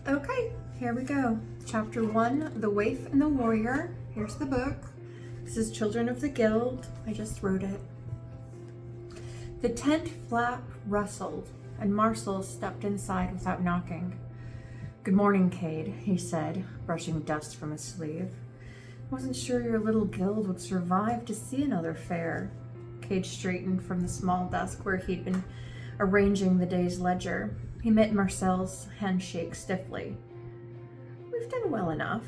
Okay, here we go. Chapter 1, The Waif and the Warrior. Here's the book. This is Children of the Guild. I just wrote it. The tent flap rustled, and Marcel stepped inside without knocking. "Good morning, Cade," he said, brushing dust from his sleeve. "Wasn't sure your little guild would survive to see another fair." Cade straightened from the small desk where he'd been arranging the day's ledger. He met Marcel's handshake stiffly. "We've done well enough."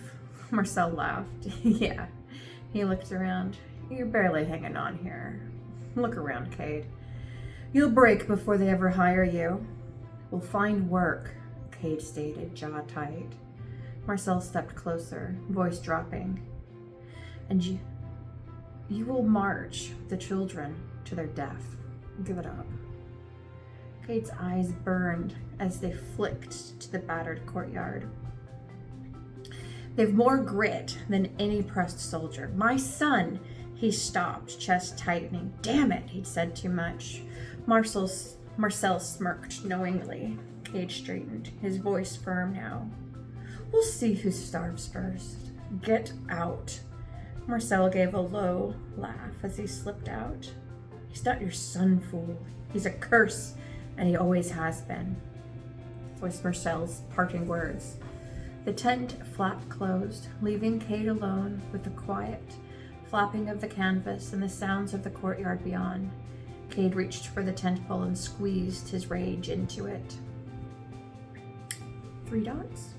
Marcel laughed. "Yeah." He looked around. "You're barely hanging on here. Look around, Cade. You'll break before they ever hire you." "We'll find work," Cade stated, jaw tight. Marcel stepped closer, voice dropping. "And you will march the children to their death. Give it up." Cade's eyes burned as they flicked to the battered courtyard. "They've more grit than any pressed soldier. My son!" He stopped, chest tightening. "Damn it," he'd said too much. Marcel smirked knowingly. Cade straightened, his voice firm now. "We'll see who starves first. Get out." Marcel gave a low laugh as he slipped out. "He's not your son, fool. He's a curse, and he always has been," was Marcel's parting words. The tent flap closed, leaving Cade alone with the quiet flapping of the canvas and the sounds of the courtyard beyond. Cade reached for the tent pole and squeezed his rage into it. 3 dots?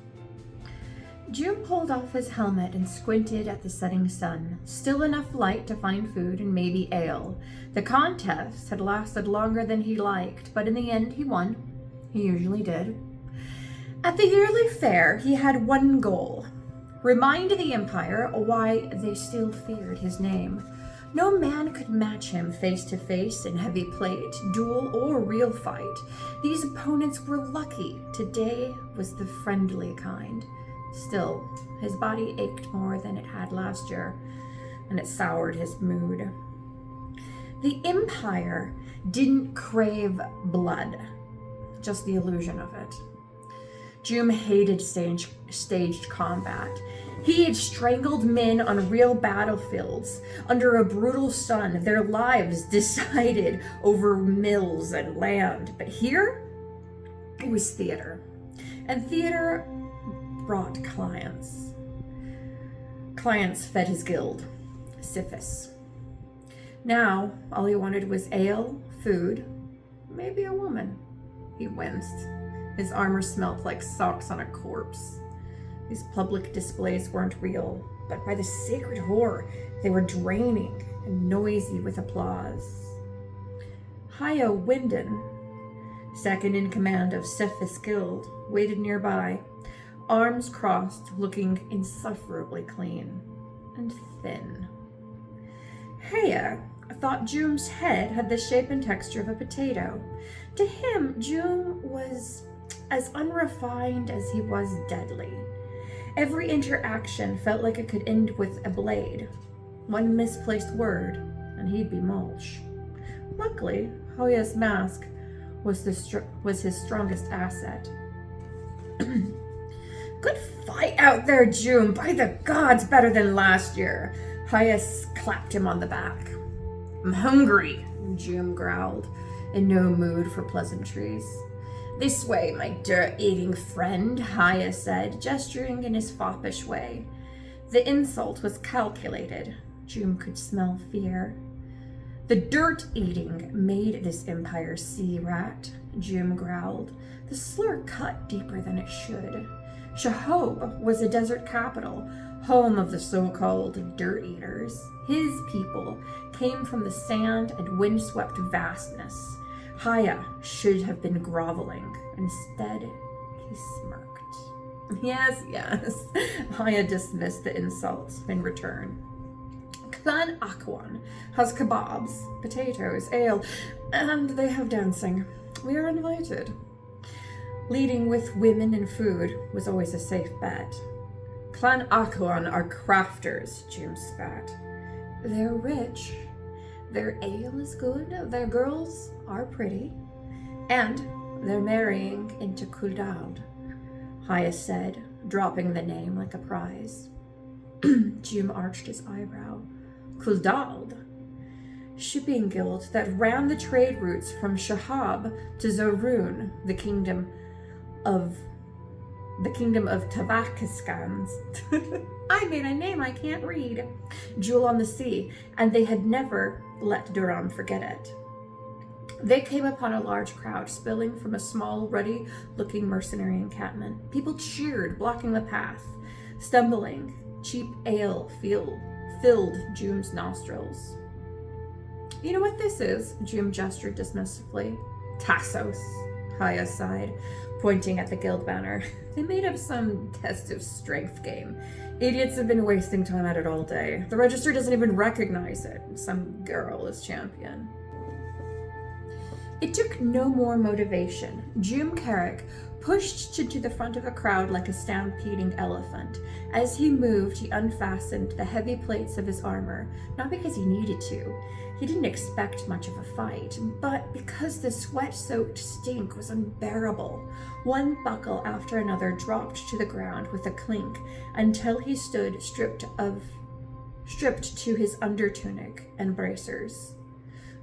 June pulled off his helmet and squinted at the setting sun. Still enough light to find food and maybe ale. The contest had lasted longer than he liked, but in the end he won. He usually did. At the yearly fair, he had one goal: remind the Empire why they still feared his name. No man could match him face to face in heavy plate, duel, or real fight. These opponents were lucky. Today was the friendly kind. Still, his body ached more than it had last year, and it soured his mood. The Empire didn't crave blood, just the illusion of it. June hated staged combat. He had strangled men on real battlefields under a brutal sun, their lives decided over mills and land. But here, it was theater. And theater brought clients. Clients fed his guild, Sisyphus. Now, all he wanted was ale, food, maybe a woman. He winced. His armor smelt like socks on a corpse. These public displays weren't real, but by the sacred whore, they were draining and noisy with applause. Haya Winden, second in command of Sisyphus Guild, waited nearby, arms crossed, looking insufferably clean and thin. Haya thought June's head had the shape and texture of a potato. To him, June was as unrefined as he was deadly. Every interaction felt like it could end with a blade. One misplaced word, and he'd be mulch. Luckily, Hoya's mask was his strongest asset. "Good fight out there, June. By the gods, better than last year." Hoya clapped him on the back. "I'm hungry," June growled, in no mood for pleasantries. "This way, my dirt-eating friend," Hoya said, gesturing in his foppish way. The insult was calculated. June could smell fear. "The dirt-eating made this empire sea rat," June growled. The slur cut deeper than it should. Shahob was a desert capital, home of the so-called dirt-eaters. His people came from the sand and windswept vastness. Haya should have been groveling. Instead, he smirked. Yes. Haya dismissed the insults in return. "Clan Akwan has kebabs, potatoes, ale, and they have dancing. We are invited." Leading with women and food was always a safe bet. "Clan Akwan are crafters," June spat. "They're rich. Their ale is good, their girls are pretty, and they're marrying into Kuldad." Haya said, dropping the name like a prize. Jim arched his eyebrow. Kuldald? Shipping guild that ran the trade routes from Shahab to Zorun, the kingdom of Tavakiskans. I made a name I can't read. Jewel on the sea, and they had never let Duram forget it. They came upon a large crowd spilling from a small, ruddy-looking mercenary encampment. People cheered, blocking the path. Stumbling, cheap ale filled Jum's nostrils. You know what this is? Jum gestured dismissively. Tassos, Haya sighed, pointing at the guild banner. They made up some test of strength game. Idiots have been wasting time at it all day. The register doesn't even recognize it. Some girl is champion. It took no more motivation. Jum Carrick pushed to the front of the crowd like a stampeding elephant. As he moved, he unfastened the heavy plates of his armor, not because he needed to. He didn't expect much of a fight, but because the sweat-soaked stink was unbearable. One buckle after another dropped to the ground with a clink until he stood stripped to his undertunic and bracers.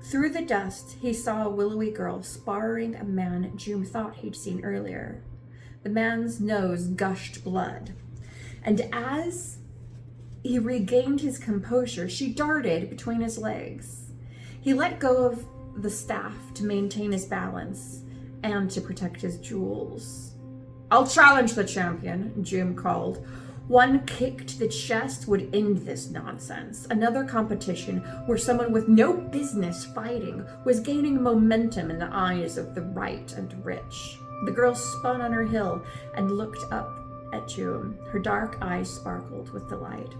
Through the dust, he saw a willowy girl sparring a man Jum thought he'd seen earlier. The man's nose gushed blood, and as he regained his composure, she darted between his legs. He let go of the staff to maintain his balance and to protect his jewels. I'll challenge the champion, Jum called. One kick to the chest would end this nonsense. Another competition where someone with no business fighting was gaining momentum in the eyes of the right and rich. The girl spun on her heel and looked up at Jum. Her dark eyes sparkled with delight.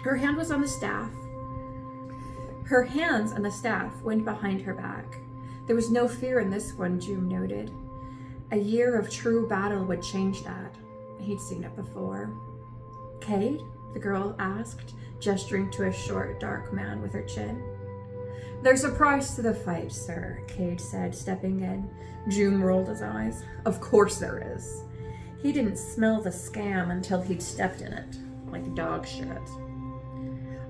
Her hands on the staff went behind her back. There was no fear in this one, Jum noted. A year of true battle would change that. He'd seen it before. Cade? The girl asked, gesturing to a short, dark man with her chin. There's a price to the fight, sir, Cade said, stepping in. Jum rolled his eyes. Of course there is. He didn't smell the scam until he'd stepped in it, like dog shit.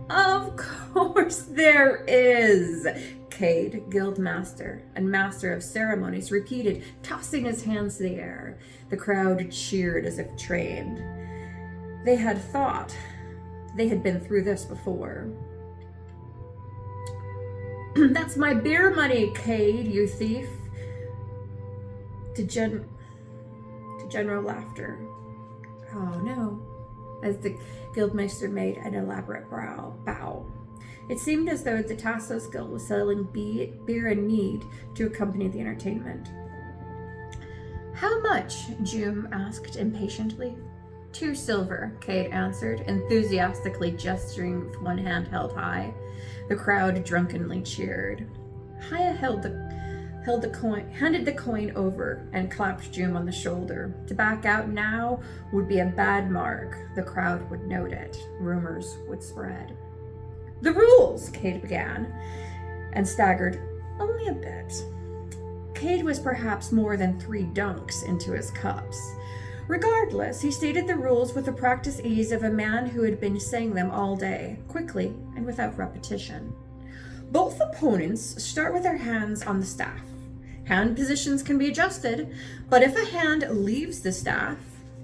Of course there is, Cade, guild master and master of ceremonies, repeated, tossing his hands to the air. The crowd cheered as if trained. They had thought they had been through this before. That's my beer money, Cade, you thief. To general laughter. Oh no, as the guildmaster made an elaborate bow. It seemed as though the Tassos Guild was selling beer and mead to accompany the entertainment. How much? Jum asked impatiently. 2 silver, Cade answered, enthusiastically gesturing with one hand held high. The crowd drunkenly cheered. Haya handed the coin over and clapped Jum on the shoulder. To back out now would be a bad mark. The crowd would note it. Rumors would spread. The rules, Cade began, and staggered only a bit. Cade was perhaps more than 3 dunks into his cups. Regardless, he stated the rules with the practiced ease of a man who had been saying them all day, quickly and without repetition. Both opponents start with their hands on the staff. Hand positions can be adjusted, but if a hand leaves the staff,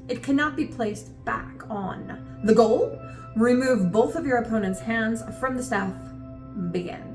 it cannot be placed back on. The goal? Remove both of your opponent's hands from the staff. Begin.